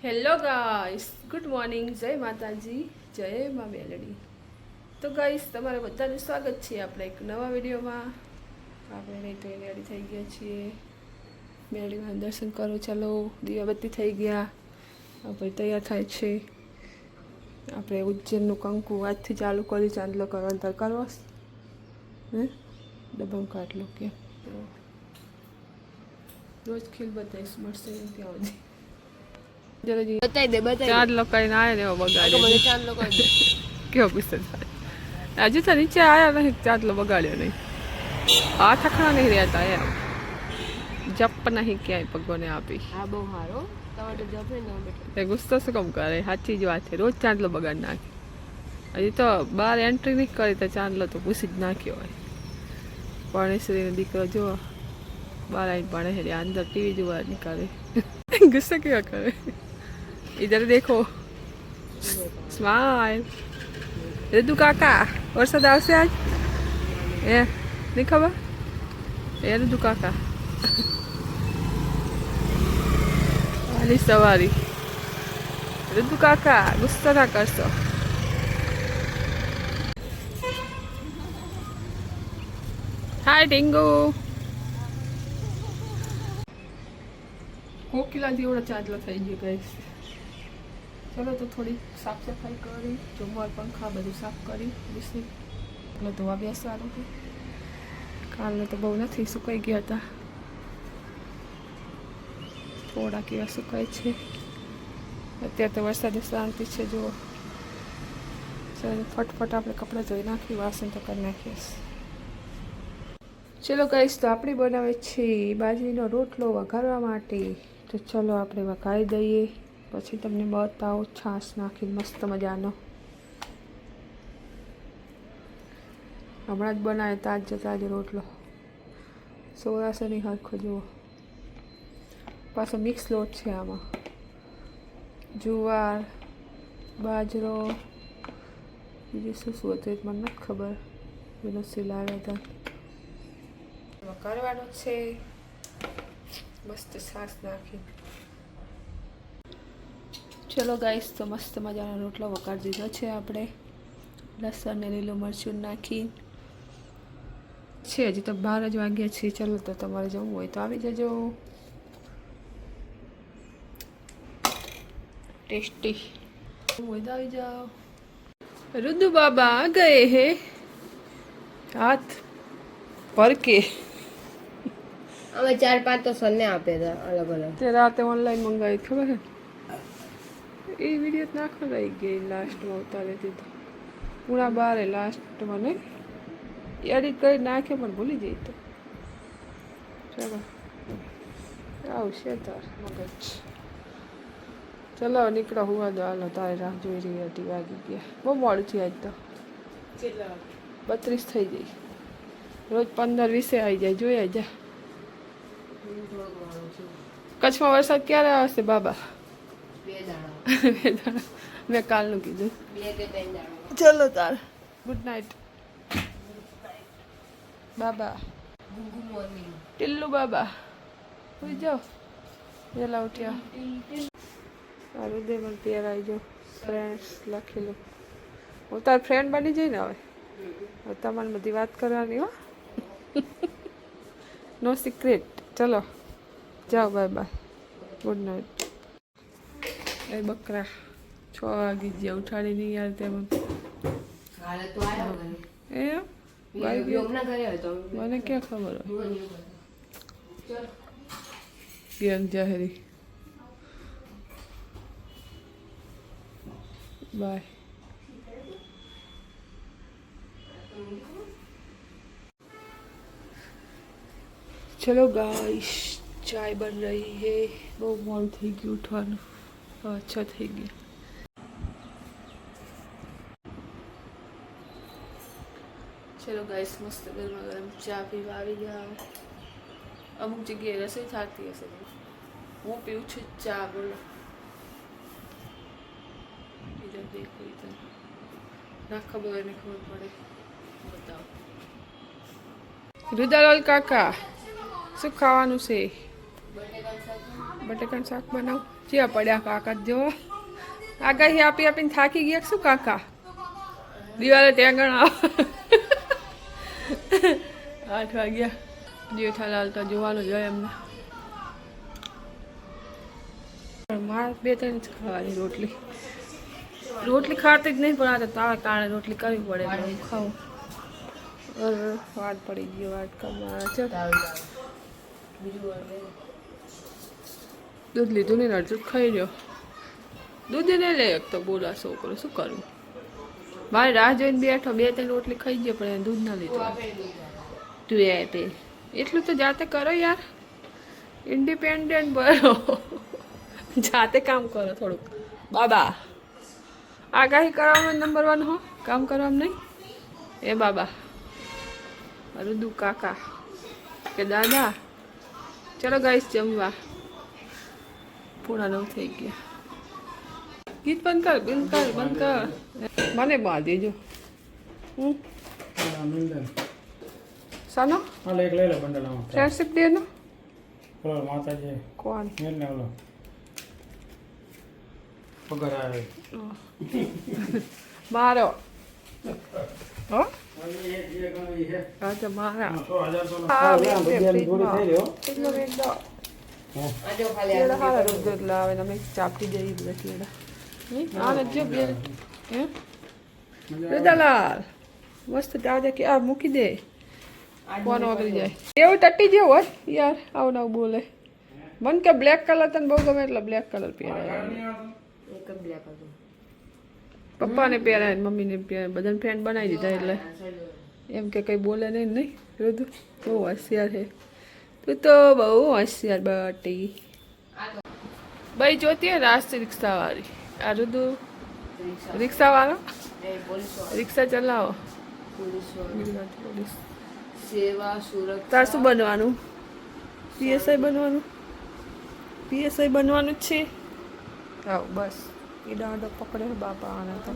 Hello guys, good morning, જય માતાજી, જય મા મેલડી. તો ગાઈસ, તમારે બધાનું સ્વાગત છે આપણે એક નવા વિડીયોમાં. આપણે નહીં તો રેડી થઈ ગયા છીએ. મેલડીમાં દર્શન કરો, ચાલો. દીવાબત્તી થઈ ગયા, આપણે તૈયાર થાય છે. આપણે ઉજ્જૈનનું કંકુ આજથી ચાલુ કરી, ચાંદલો કરવાનો કરવો હે ડબમ કાઢલો કે રોજ ખીલ બતાવીશ મળશે ત્યાં સુધી. ચાંદ લોકો આયા ને એવો બગાડ્યો. કેવો ગુસ્સો થાય. હજુ તો નીચે આયા નહીં, ચાંદલો બગાડ્યો નહીં. આ થખણા નહીં રહેતા એમ. જપ નહીં ક્યાંય પગોને આપી. હા, બહુ સારો. તમારે તો જપે ના બેઠો. એ ગુસ્સો શું કામ કરે? સાચી જ વાત છે. રોજ ચાંદલો બગાડ નાખે. હજી તો બહાર એન્ટ્રી નહીં કરી તો ચાંદલો તો પૂછી જ નાખ્યો હોય. પરણેશ્વરીનો દીકરો જો બહાર આવીને ભણે છે, અંદર ટીવી જોવા નીકળે. ગુસ્સો કેવા કરે? इधर देखो, स्माइल. ऋतु काका, वरसाद आवશે આજ? એ નહીં ખબર? એ ऋतु કાકા વાલી સવારી. ऋतु કાકા ગુસ્સો ના કરશો. હાય ટીંગુ. કોકિલા જેવડો ચાંદલો થઈ ગયો ગાઈસ. ચલો તો થોડી સાફ સફાઈ કરી, જમવા પંખા બધું સાફ કરી બેસી એટલે ધોવા બેસવાનું હતું. કાલને તો બહુ નથી સુકાઈ ગયા હતા, થોડા કેવા સુકાય છે. અત્યારે તો વરસાદની શાંતિ છે. જુઓ, ફટફટ આપણે કપડાં ધોઈ નાખી, વાસણ તો કરી નાખીએ. ચલો ગાઈસ, તો આપણે બનાવે છે બાજરીનો રોટલો વઘારવા માટે. તો ચલો આપણે વઘારી દઈએ, પછી તમને બતાવો છાશ નાખી મસ્ત મજાનો. હમણાં જ બનાવે તાજ જતા જ રોટલો. સૌરાષ્ટ્રની હરખો જુઓ. પાછો મિક્સ લોટ છે આમાં. જુવાર, બાજરો, બીજું શું શું હતું મને નથી ખબર. એનો સિલાવ્યા હતા. કરવાનો છે મસ્ત છાશ નાખી. ચલો ગાઈસ, તો મસ્ત મજાનો રોટલો વઘારી દીધો છે આપણે. લસણ ને લીલું મરચું નાખી છે. હજી તો 12 જ વાગ્યા છે. ચલો, તો તમારે જમવું હોય તો આવી જજો. ટેસ્ટી હોય તો આવી જાઓ. रुद्दू बाबा आ गए हैं हाथ भर के. અમે 4-5 તો સન્ને આપ્યા હતા અલગ અલગ. તે રાતે ઓનલાઈન મંગાવી ખબર હે? એ વિડીયો નાખો રહી ગઈ લાસ્ટમાં ઉતારી દીધો. પૂરા 12 લાસ્ટમાં ને એડિટ કરી નાખે પણ ભૂલી જઈ તો. ચલો આવશે તાર મગજ. ચલો નીકળો, હુવા દો. હાલો, તારે રાહ જોઈ રહી હતી. વાગી ગયા બહુ મોડું થયું આજ તો. 32 થઈ જાય. રોજ 15-20 આવી જાય. જોઈ જા. કચ્છમાં વરસાદ ક્યારે આવશે બાબા? 2 દાડા. મેં કાલનું કીધું. 2 કે 3 દાડા. ચલો તાર ગુડ નાઇટ બાબા. ગુડ મોર્નિંગ ટિલ્લુ બાબા. સુઈ જાઓ. વેલા ઉઠ્યા. સારું દે મને ત્યારે આવી જાઓ. ફ્રેન્ડ્સ લખી લો. હું તાર ફ્રેન્ડ બની જઈ ને હવે. તમારે બધી વાત કરવાની હો. નો સિક્રેટ. ચલો જાઓ, બાય બાય, ગુડ નાઇટ. એ બકરા 6 વાગી ગયા. ઉઠાડી નહીં યાર તેમ. કાલે તો આવ્યો ઘરે. એ યોગના ઘરે હતો. મને ક્યાં ખબર હોય. ગેંગ જાહેરી. बाय. चलो गाइस, चाय बन रही है. बहुत मोड़ થઈ ગયું ઉઠવાનું. अच्छा થઈ ગયું. चलो गाइस, मस्त गरम गरम ચા પીવા આવી ગયા. અમુક જગ્યાએ રસોઈ થતી હશે. હું પીવું છું ચા. બોલો देखो इधर ना खबर नहीं खबर पड़े. बताओ रुदालाल काका શું ખાવાનું છે? બટેકાનું શાક બનાવ. જ્યાં પડ્યા કાકા જો આગાહી આપી આપીને થાકી ગયા શું કાકા દિવાલે ટેંગણ આવ 8 વાગ્યા જેઠાલાલ તો જોવાનું જોઈએ એમને મારે 2-3 જ ખાવાની રોટલી ખાતી જ નહીં પણ આ તો તારા કારણે રોટલી કરવી પડે એટલે હું ખાઉં વાટ પડી ગયો વાટકામાં છે દૂધ લીધું નહીં અડધું ખાઈ રહ્યો દૂધ નહીં લે એક તો બોલા છોકરો શું કરું મારે રાહ જોઈને બેઠો 2-3 રોટલી ખાઈ ગયો પણ દૂધ ના લીધું તું એ આપે એટલું તો જાતે કરો યાર ઇન્ડિપેન્ડન્ટ બનો જાતે કામ કરો થોડુંક બાબા આગાહી કરવામાં નંબર 1 હો કામ કરવામાં નહીં એ બાબા અરુદુ કાકા કે દાદા ચલો ગાઈસ જમવા 9:30 થઈ ગયા ગીત બંધ કર મને બા દેજો સાનો ફ્રેન્ડશિપ ડે નો કોણ મારો હો અચ્છા મારા ચાપટી જઈ દાદાલાલ મસ્ત દાદા કે આ મૂકી દે ફોન વગરી જાય એવું ટટ્ટી જેવું હોય યાર આવું નવું બોલે મન કે બ્લેક કલર તને બહુ ગમે એટલે બ્લેક કલર પહેરાય પપ્પાને પહેરાય મમ્મીને પહેરાય બધાને ફ્રેન્ડ બનાવી દીધા એટલે એમ કે કંઈ બોલે નહીં રુદુ બહુ હોશિયાર છે તું તો બહુ હોશિયાર બટી ભાઈ જોતી હે રાષ્ટ્રીય રિક્ષાવાળી આ રુદુ રિક્ષાવાળો રિક્ષા ચલાવો પોલીસ સેવા સુરક્ષા તાર શું બનવાનું પીએસઆઈ બનવાનું જ છે આવ બસ એ દાંડો પકડે બાપા આને તો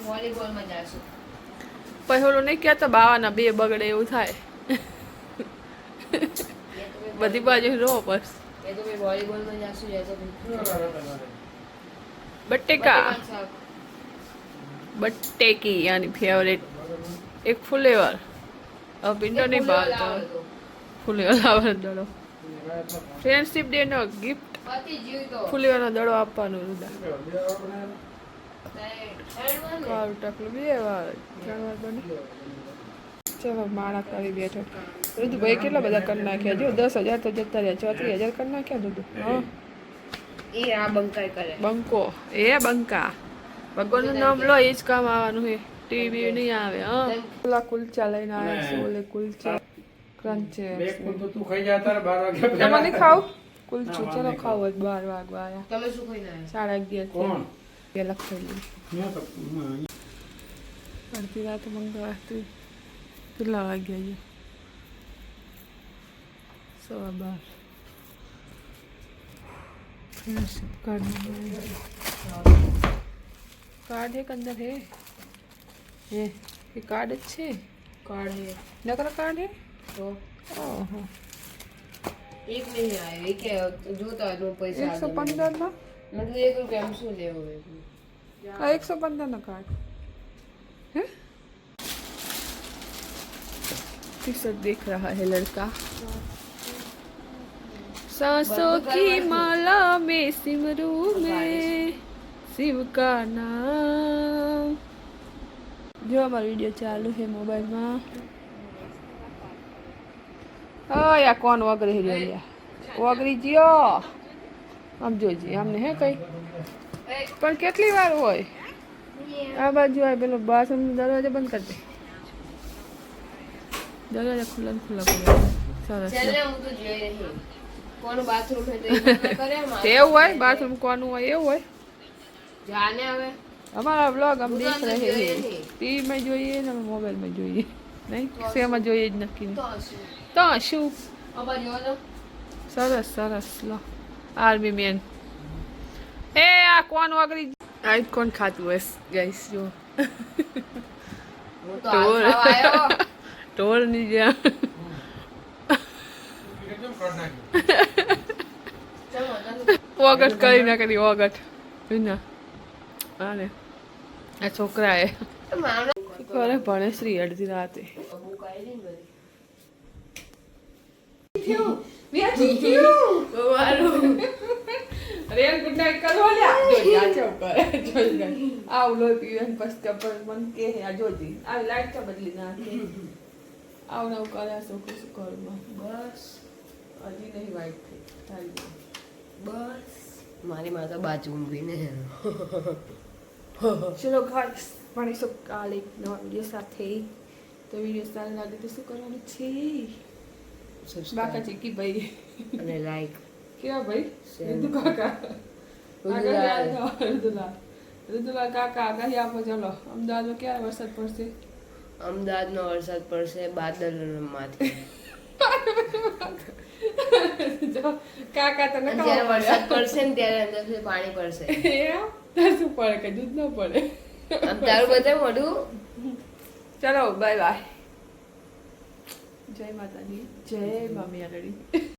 વોલીબોલમાં જાશું પછી ઓલું નહીં કહેતો બાવાના 2 બગડે એવું થાય બધી બાજુ રો બસ એ તો ભાઈ વોલીબોલમાં જાશું એ તો બટેકી યાની ફેવરેટ એક ફુલેવર अब पिंडो नहीं भावता ફુલેવાળો દડો ફ્રેન્ડશિપ ડે નો ગિફ્ટ ફુલેવાનો દડો આપવાનો રૂદા કાળું ટકલું 2 વાર 3 વાર બને ચલો માણા કરી બેઠો રુદુ ભાઈ કેટલા બધા કરી નાખ્યા જો 10,000 તો જતા રહ્યા 34,000 કરી નાખ્યા રુદુ હા એ આ બંકાઈ કરે બંકો એ બંકા ભગવાનનું નામ લો એ જ કામ આવવાનું છે ટીવી નહીં આવે હા પેલા કુલચા લઈને આવ્યા છે ઓલે કુલચા ક્રંચે તું ખાઈ જા તારે 12 વાગે તમે નહીં ખાવ કુલચું ચલો ખાવ 12 વાગવા આયા તમે શું ખાઈને આવ્યા 11:30 કોણ પેલા ખાઈ અડધી રાત મંગાવતી કેટલા વાગ્યા છે 12 कार्ड है अंदर है ये कार्ड अच्छे कार्ड है नकरा कार्ड है तो ओहो एक नहीं आया एक है जोता है 2 पैसा 115 ना मतलब 1 रुपया हम શું લેવો है 115 ना कार्ड है टी शर्ट देख रहा है लड़का सांसों की माला में सिमरू में शिव का नाम जो हमारा वीडियो चालू है मोबाइल में या कौन वगरी है वगरी जियो આમ જોઈજે આમને હે કઈ પણ કેટલી વાર હોય આ બાજુ આવે પેલો બાથરૂમ દરવાજો બંધ કરી દે દરવાજા ખુલ્લા ખુલ્લા પડે સરસ ચલે હું તો જોઈ રહી કોનું બાથરૂમ હે તો એ કરે એવું હોય બાથરૂમ કોનું હોય એવું હોય જાને હવે हमारा व्लॉग हम देख रहे हैं टीवी में જોઈએ ને મોબાઈલ માં જોઈએ નહીં શેમાં જોઈએ જ નક્કી તો શું અબા જો તો સરસ સરસ લો આર્મી મેન એ આ કોણ વગરી આ કોણ ખાતું હોય ગાઈસ જો હું તો આયો ટોળ ની જ્યાં ઓગટ કરી ના કરી ઓગટ ના આને આ છોકરાએ ઘરે ભણે શ્રી અડધી રાતે રેન ગુડ નાઈટ કરો લ્યા જોજી આ ચો કરે જોઈ ગઈ આવ લોહી પીવે પછી કપડ મન કે આ જોજી આ લાઈટ તો બદલી નાખે આવ નવ કરે છોકરું શું કરું બસ હજી નહીં વાઈટ થઈ ચાલી બસ મારી માતા બાજુ ઊંઘીને ચલો ગાઈસ મળીશું કાલે એક નવા વિડીયો સાથે તો વિડીયો સારો લાગે તો શું કરવાનું છે બાકા ચીકી ભાઈ અને લાઈક કેવા ભાઈ Same. ઋતુ કાકા ઋતુલા કાકા આગાહી આપો ચલો અમદાવાદમાં ક્યારે વરસાદ પડશે અમદાવાદનો વરસાદ પડશે બાદલમાંથી જો કાકા તને અને જ્યારે વરસાદ પડશે ને ત્યારે અંદરથી પાણી પડશે તાર શું પડે કે દૂધ ન પડે આમ તારું બધે મોઢું ચલો બાય બાય જય માતાજી જય મમ્મી આલડી